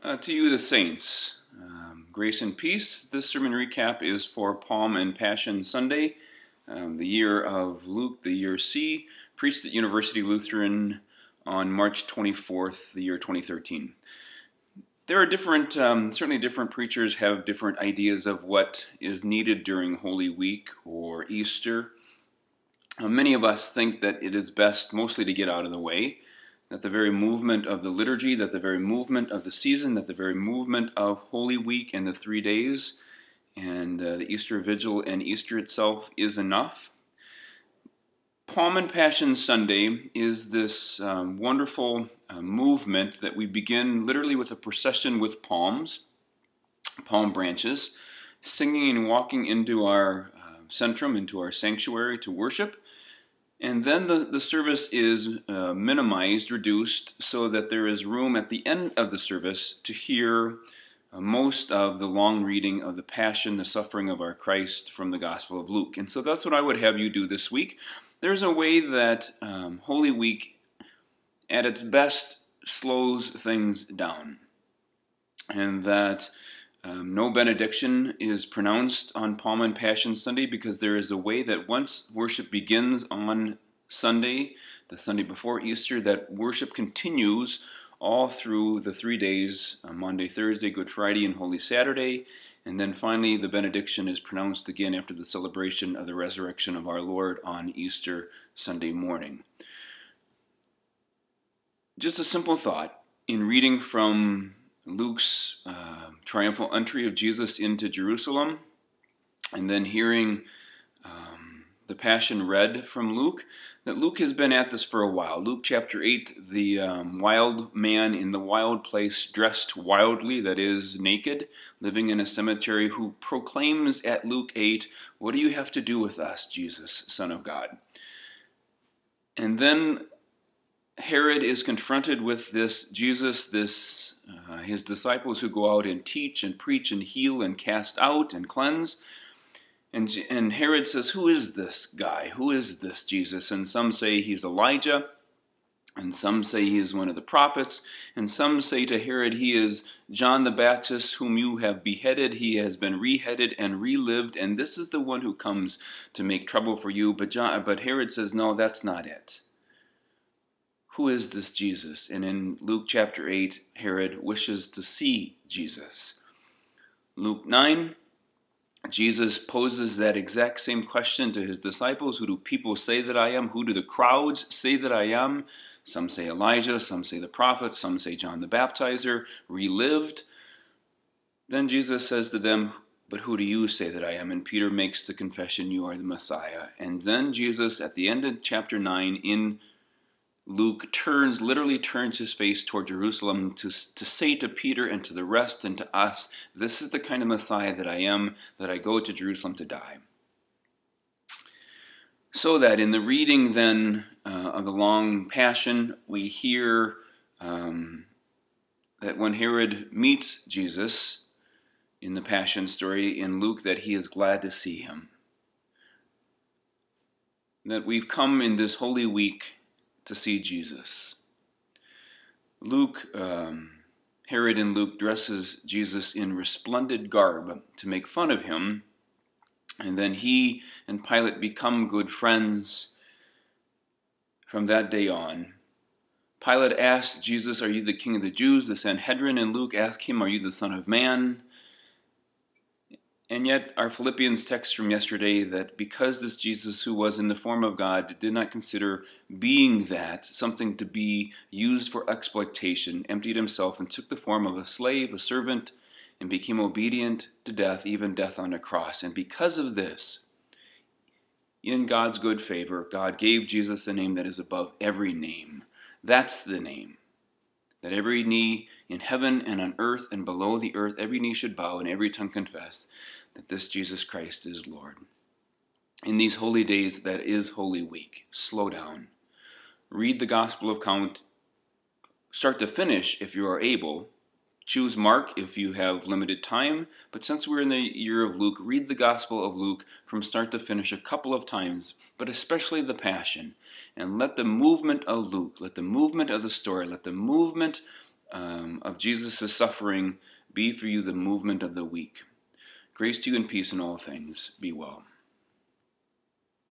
To you, the saints, grace and peace. This sermon recap is for Palm and Passion Sunday, the year of Luke, the year C, preached at University Lutheran on March 24th, the year 2013. There are certainly different preachers have different ideas of what is needed during Holy Week or Easter. Many of us think that it is best mostly to get out of the way, that the very movement of the liturgy, that the very movement of the season, that the very movement of Holy Week and the 3 days, and the Easter Vigil and Easter itself is enough. Palm and Passion Sunday is this wonderful movement that we begin literally with a procession with palm branches, singing and walking into our centrum, into our sanctuary to worship. And then the service is minimized, reduced, so that there is room at the end of the service to hear most of the long reading of the Passion, the suffering of our Christ from the Gospel of Luke. And so that's what I would have you do this week. There's a way that Holy Week, at its best, slows things down, and that no benediction is pronounced on Palm and Passion Sunday, because there is a way that once worship begins on Sunday, the Sunday before Easter, that worship continues all through the 3 days, Monday, Thursday, Good Friday, and Holy Saturday. And then finally the benediction is pronounced again after the celebration of the resurrection of our Lord on Easter Sunday morning. Just a simple thought in reading from Luke's triumphal entry of Jesus into Jerusalem, and then hearing the Passion read from Luke, that Luke has been at this for a while. Luke chapter 8, the wild man in the wild place, dressed wildly, that is, naked, living in a cemetery, who proclaims at Luke 8, "What do you have to do with us, Jesus, Son of God?" And then Herod is confronted with this Jesus, his disciples who go out and teach and preach and heal and cast out and cleanse. And Herod says, "Who is this guy? Who is this Jesus?" And some say he's Elijah, and some say he is one of the prophets, and some say to Herod, he is John the Baptist, whom you have beheaded. He has been reheaded and relived, and this is the one who comes to make trouble for you. But Herod says, no, that's not it. Who is this Jesus? And in Luke chapter 8, Herod wishes to see Jesus. Luke 9, Jesus poses that exact same question to his disciples. Who do people say that I am? Who do the crowds say that I am? Some say Elijah, some say the prophet, some say John the Baptizer, relived. Then Jesus says to them, "But who do you say that I am?" And Peter makes the confession, "You are the Messiah." And then Jesus, at the end of chapter 9 in Luke, literally turns his face toward Jerusalem to say to Peter and to the rest and to us, this is the kind of Messiah that I am, that I go to Jerusalem to die. So that in the reading then of the long Passion, we hear that when Herod meets Jesus in the Passion story in Luke, that he is glad to see him. That we've come in this Holy Week to see Jesus. Herod in Luke dresses Jesus in resplendent garb to make fun of him, and then he and Pilate become good friends from that day on. Pilate asks Jesus, "Are you the King of the Jews?" The Sanhedrin in Luke ask him, "Are you the Son of Man?" And yet our Philippians text from yesterday, that because this Jesus, who was in the form of God, did not consider being that something to be used for exploitation, emptied himself and took the form of a slave, a servant, and became obedient to death, even death on a cross. And because of this, in God's good favor, God gave Jesus the name that is above every name. That's the name that every knee in heaven and on earth and below the earth, every knee should bow and every tongue confess that this Jesus Christ is Lord. In these holy days, that is Holy Week, slow down. Read the Gospel account, start to finish if you are able. Choose Mark if you have limited time, but since we're in the year of Luke, read the Gospel of Luke from start to finish a couple of times, but especially the Passion. And let the movement of Luke, let the movement of the story, let the movement of Jesus' suffering be for you the movement of the weak. Grace to you and peace in all things. Be well.